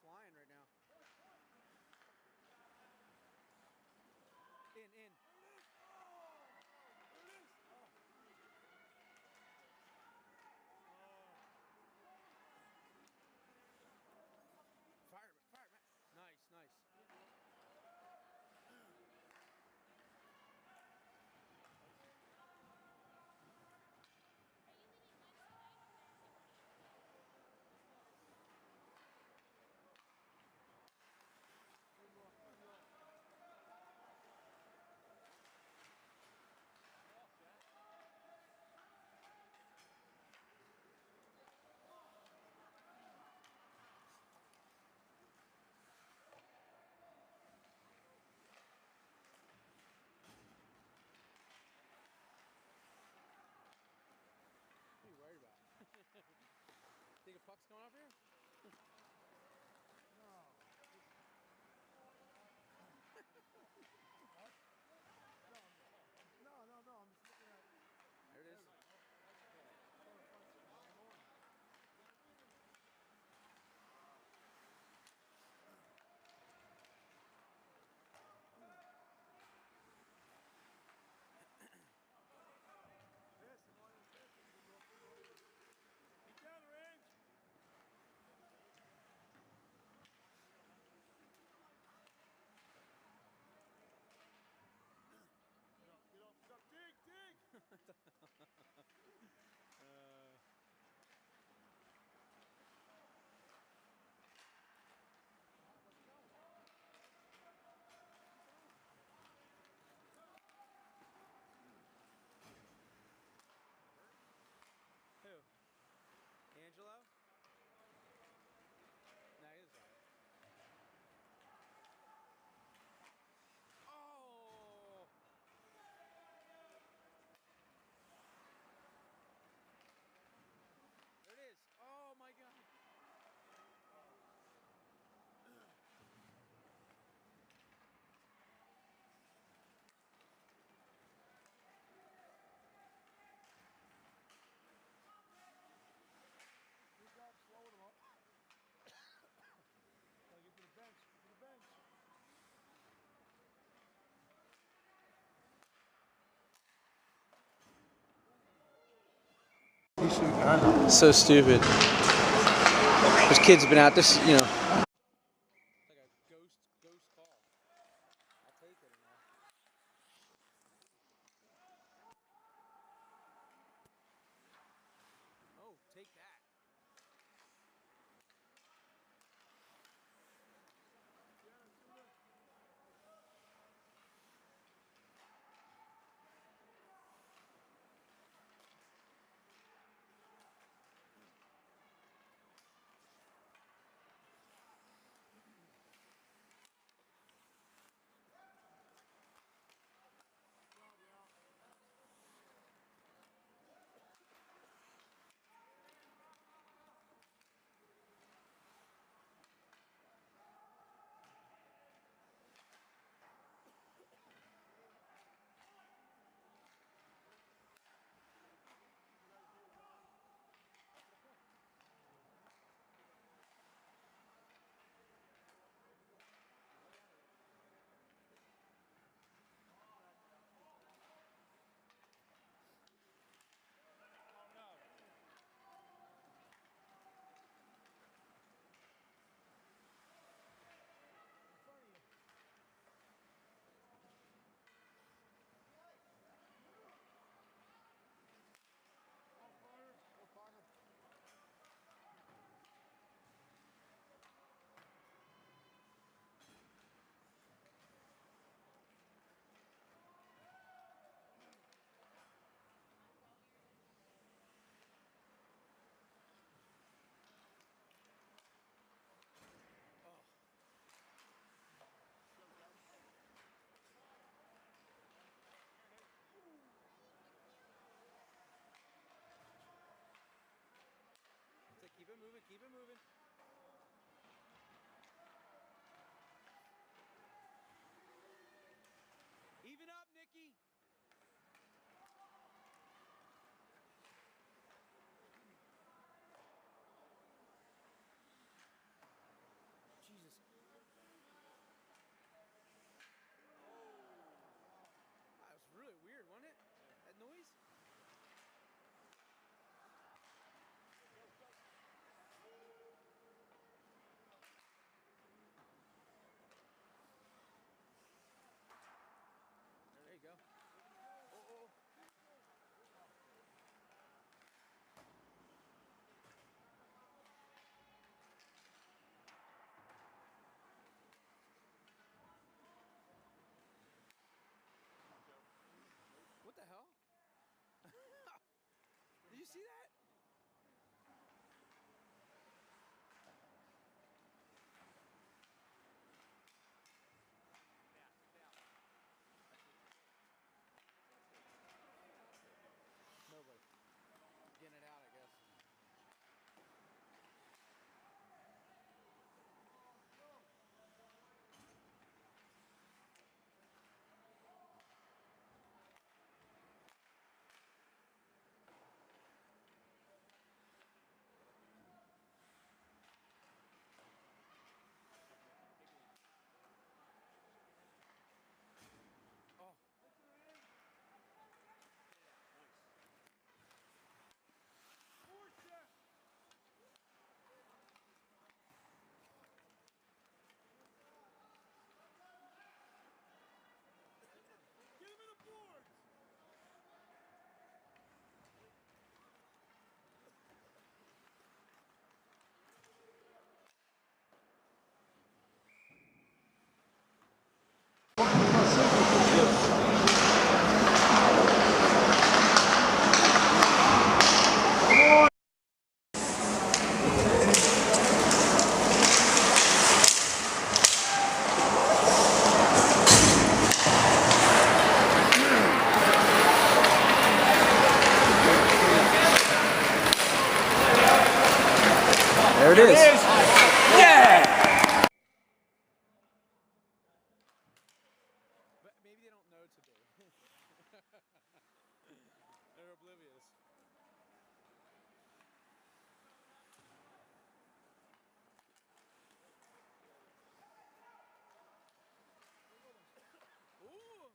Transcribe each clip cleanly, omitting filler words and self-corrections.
flying right now. In. Fire, man. Nice. What are you worried about? Think a puck's coming up here? No. I'm just looking at. There it is. Get down the range. Get up. Dig. Who? Angelo? No, he is alright. Oh! There it is. Oh my god. Good job slowing them up. Gotta get to the bench. So stupid. Those kids have been out this, like a ghost call. I'll take it now. Oh, take that. see that? Nobody. Getting it out, I guess. Get him in the boards! There it is. Yeah! But maybe they don't know today. They're oblivious. Ooh!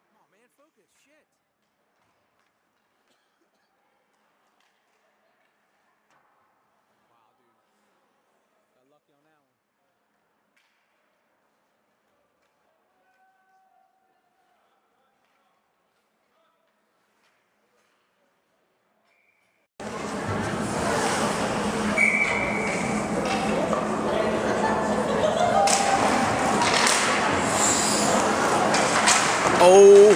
Come on, man, focus. Shit. Wow, dude. Got lucky on that one. Oh.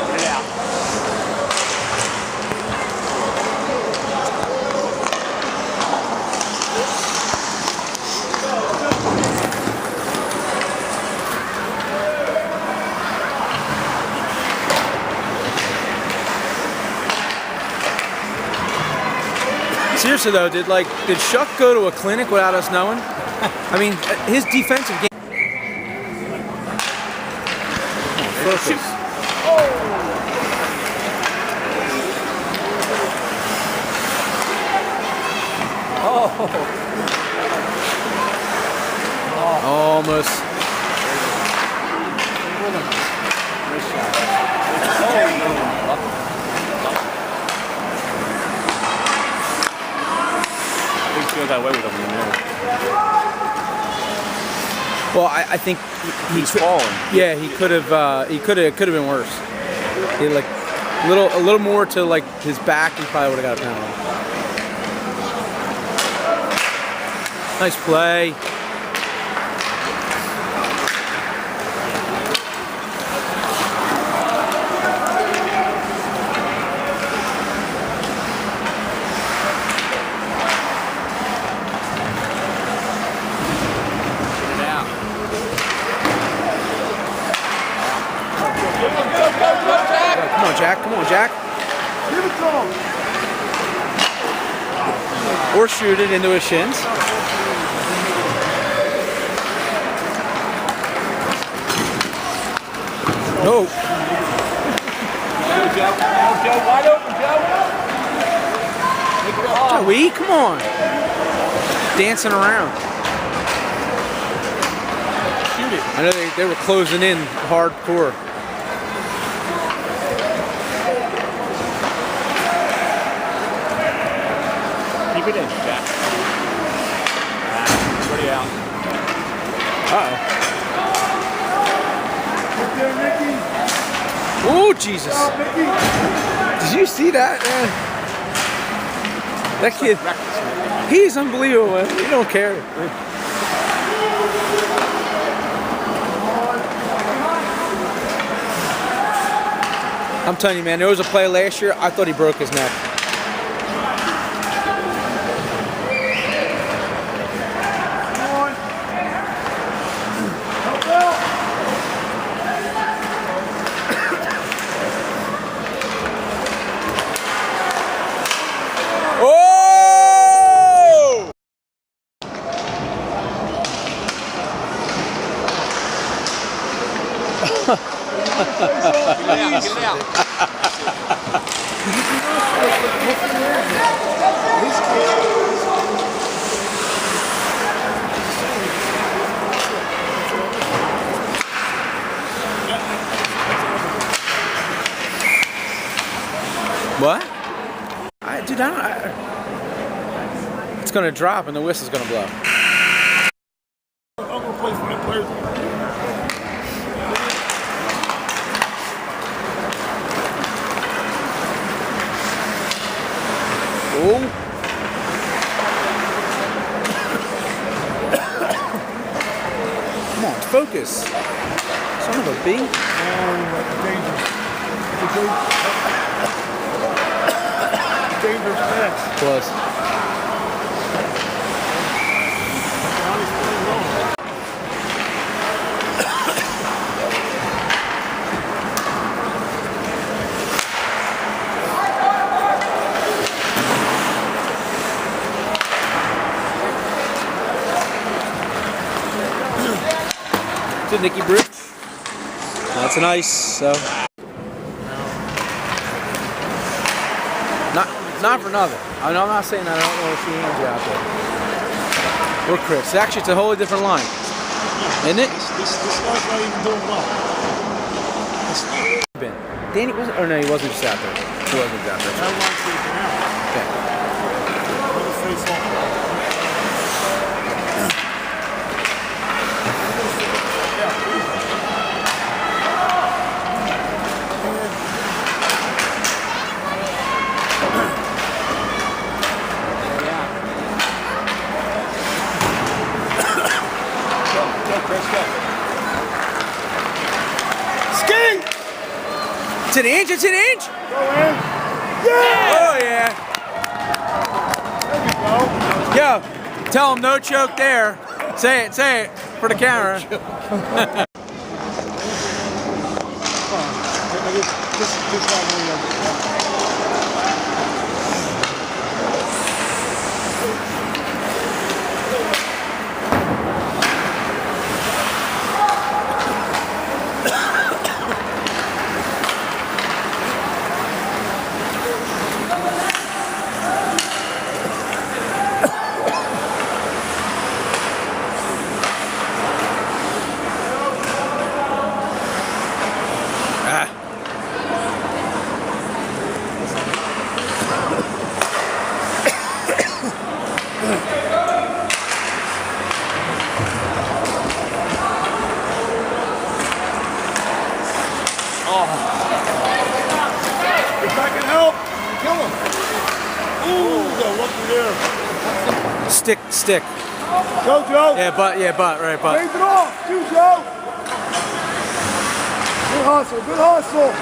Get it out. Seriously though, did Shuck go to a clinic without us knowing? I mean, his defensive game. Focus. Oh. Almost. Feel that way with him. Well, I think He's fallen. yeah, he could have been worse. He had a little more to his back, he probably would have got a penalty. Nice play. Come on, Jack. Come on, Jack. Give it to him! Or shoot it into his shins. No. Joe, wide open, Joe. Howie, come on. Dancing around. Shoot it. I know they were closing in hardcore. Keep it in, Jack. Pretty out. Uh-oh. Right there, Mickey. Oh, Jesus. Oh, Mickey. Did you see that, man? That kid, he's unbelievable, man. He don't care. I'm telling you, man, there was a play last year, I thought he broke his neck. Come on. Help out. Oh! Get it out. What? Dude, it's gonna drop and the whistle's gonna blow. I'm gonna play for that player. Oh. Come on, focus. Son of a bee. Dangerous pass. Was. To Nicky Bridge. That's a nice. Not for nothing. I'm not saying I don't want to see Angie out there. Or Chris. Actually, it's a wholly different line, isn't it? This guy's not even doing well. Ben. Danny wasn't. Oh no, he wasn't just out there. He wasn't just out there. That one's taken out. Okay. Let us face off. It's an inch. It's an inch. Go in. Yeah! Oh yeah. There you go. Yo, tell him no choke there. Say it for the camera. This If I can help, kill him. Ooh, the lucky there. Stick. Go, Joe. Yeah, but right, but. Raise it off. Do, Joe. Good hustle. Good hustle.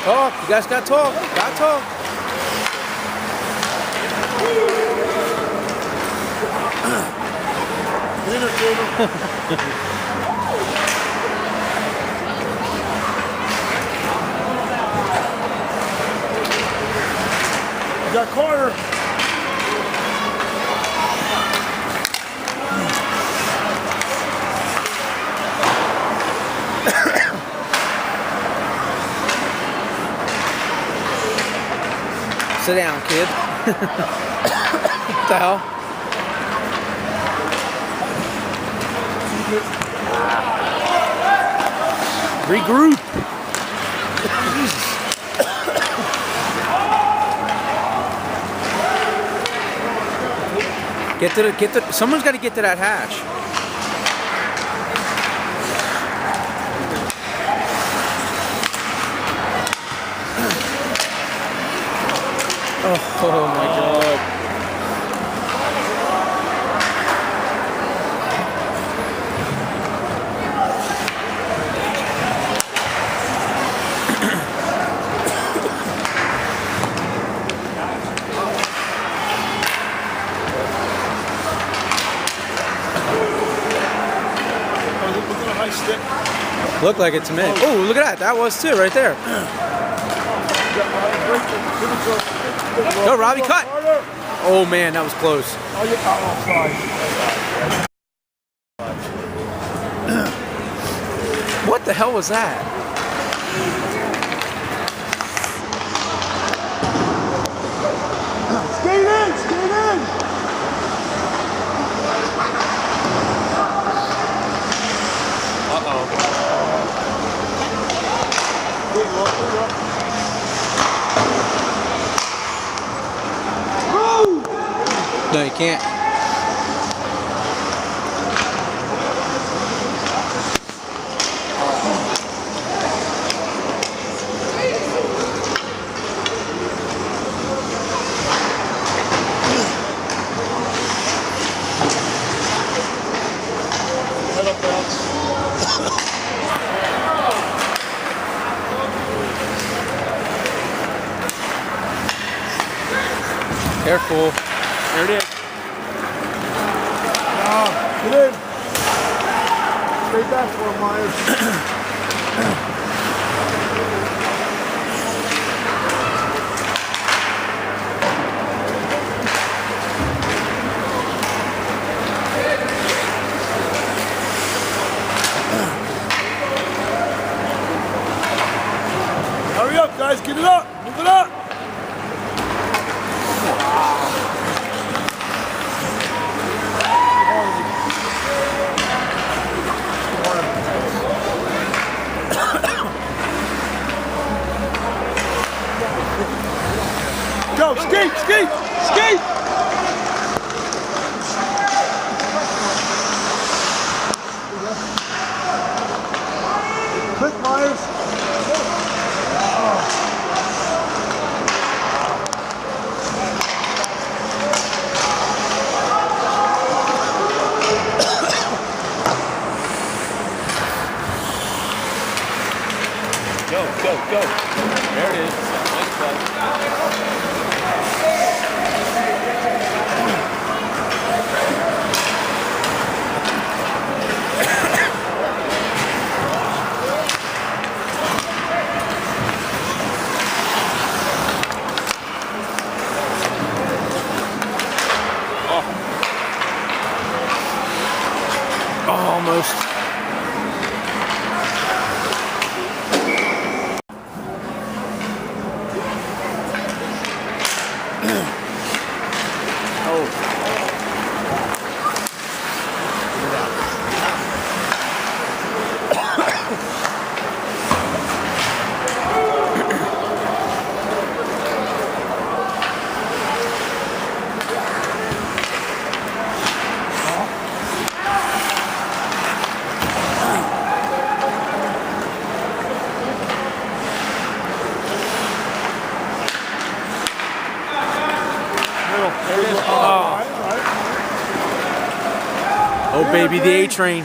Talk. You guys got to talk. Got to talk. Dinner table. You got Carter. Sit down, kid. What the hell? Regroup. Jesus. Get to. Someone's got to get to that hatch. Oh my God. Look like it's me. Oh, look at that. That was too, right there. Go, Robbie, cut. Oh, man, that was close. What the hell was that? Skate in, skate in. No, you can't. Head up, bounce. Careful. There it is. Get in. Stay back for him, Myers. Hurry up, guys. Get it up. Move it up. Go, skate, skate, skate! Quick, Myers. Go. There it is. Nice play. Oh, almost. Oh, baby, the A train.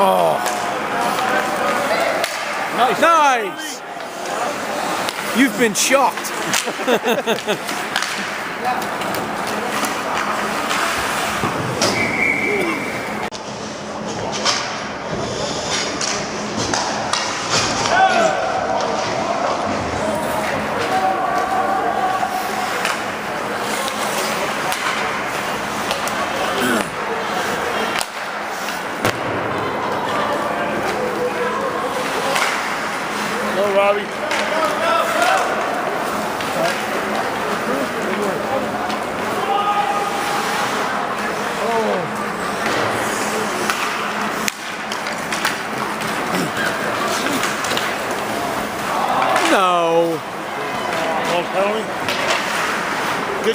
Oh. Nice. You've been shocked.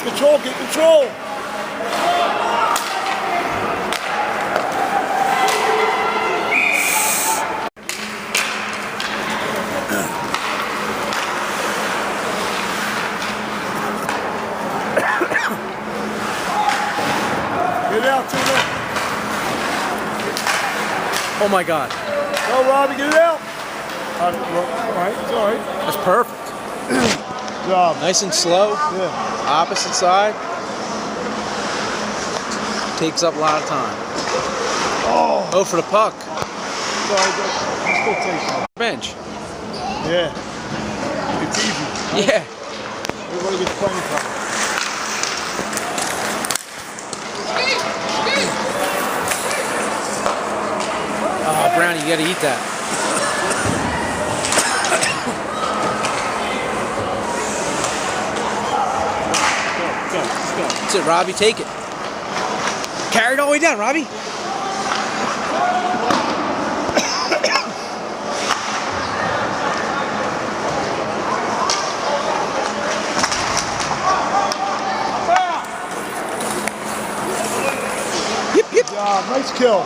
control, get control. Get out, Tina. Oh my God. Go, Robbie, get it out. All right, it's all right. That's perfect. Good job. Nice and slow. Yeah. Opposite side. Takes up a lot of time. Oh, for the puck. Sorry, I'm still taking. Bench. Yeah. It's easy. Yeah. Everybody gets plenty of time. Oh, Brownie, you gotta eat that. Go. That's it, Robbie. Take it. Carry it all the way down, Robbie. Yep. Good job. Nice kill.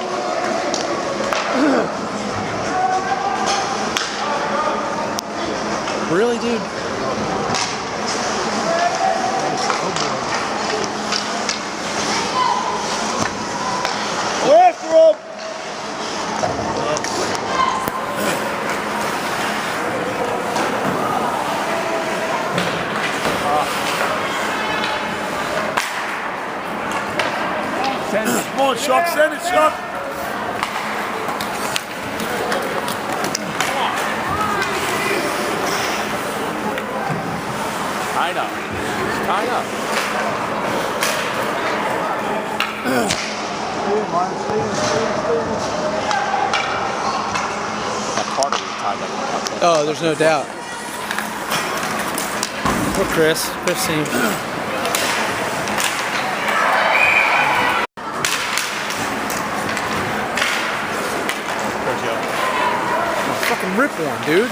Really, dude? Go after him. Come on, Chuck. Send it, Chuck. Tied up. Tied up. That part of it tied up. Oh, there's no doubt. Poor Chris. Chris seems. Fucking rip one, dude.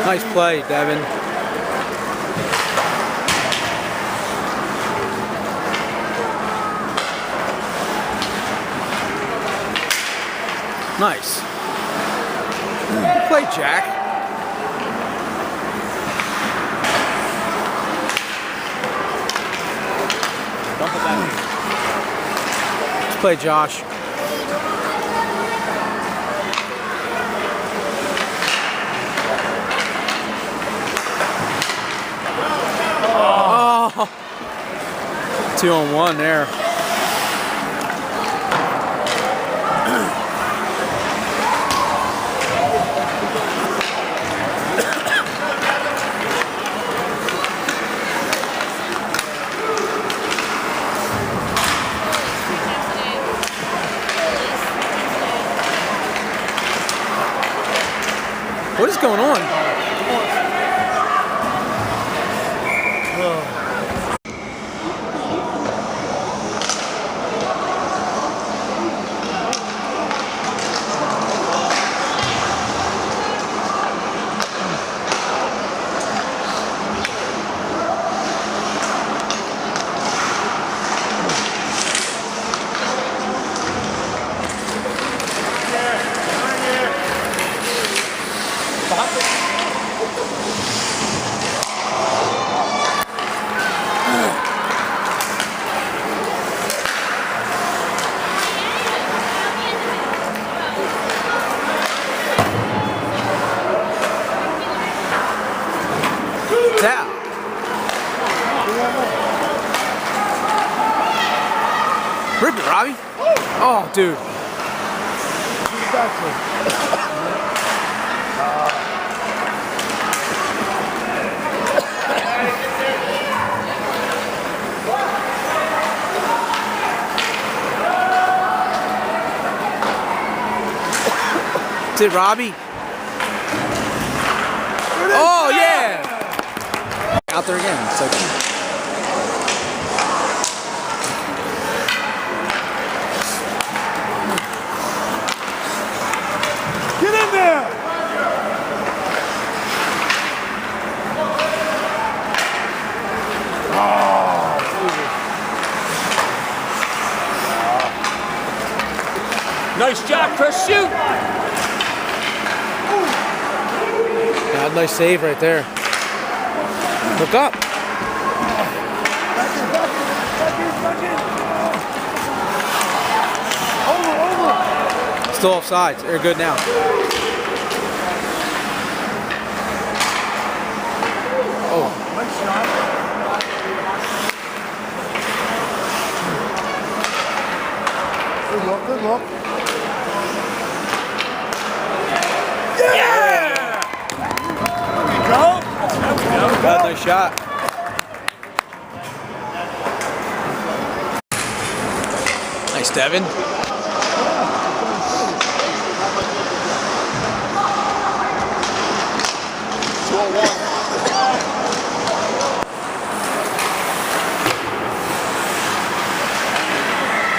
Nice play, Devin. Nice. Good play, Jack. Don't put that in. Good play, Josh. Oh. 2-on-1 there. What is going on? It's out. Rip it, Robbie. Oh, dude. That's it, Robbie. Oh, yeah. Out there again. So Nice job, Chris. Shoot. God, nice save right there. Look up. Still offsides. They're good now. Oh. Nice shot. Good look, good look. Yeah! There we go. God, nice shot. Nice, Devin.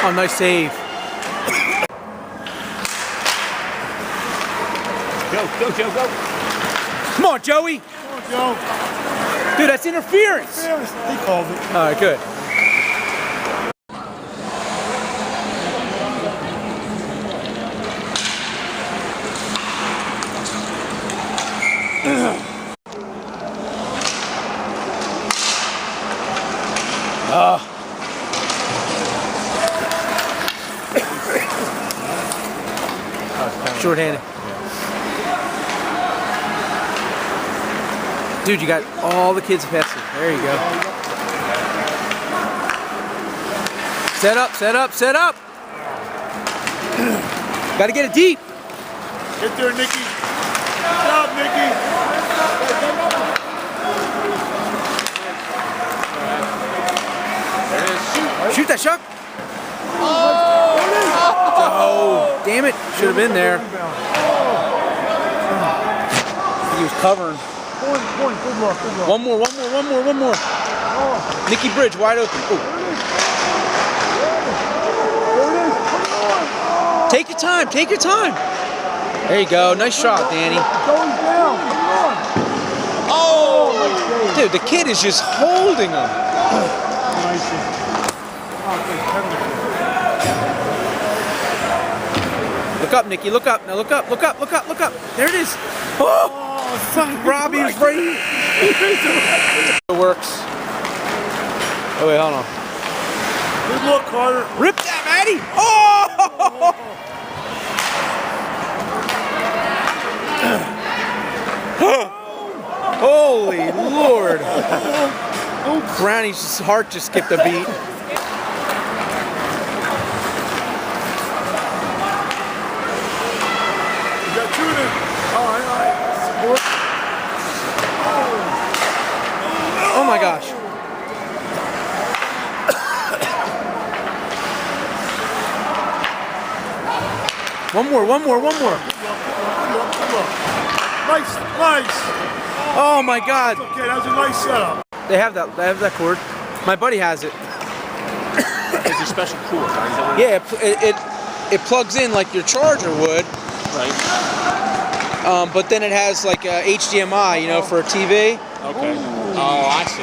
Oh, nice save. Go, Joe, go. Come on, Joey. Come on, Joe. Dude, that's interference. He called it. All right, good. Short-handed. Dude, you got all the kids passing. There you go. Set up, set up, set up. Got to get it deep. Get there, Nicky. Good job, Nicky. There it is. Shoot that shot. Oh, damn it. Should have been there. He was covering. Point, good luck, good luck. One more. Nicky Bridge, wide open. Ooh. Take your time, take your time. There you go. Nice shot, Danny. Going down, come on. Oh, dude, the kid is just holding him. Look up, Nicky. Look up. Now look up. Look up. Look up. Look up. There it is. Oh, fuck. Robbie was right. It works. Oh wait, hold on. Good look, Carter. Rip that, Maddie. Oh! Holy Lord. Brownie's heart just skipped a beat. Oh my gosh. One more. Nice. Oh my God. Okay, that was a nice setup. They have that cord. My buddy has it. It's a special cord, right? Yeah, it plugs in like your charger would. Right. But then it has like a HDMI, you know, for a TV. Okay. Oh, I see.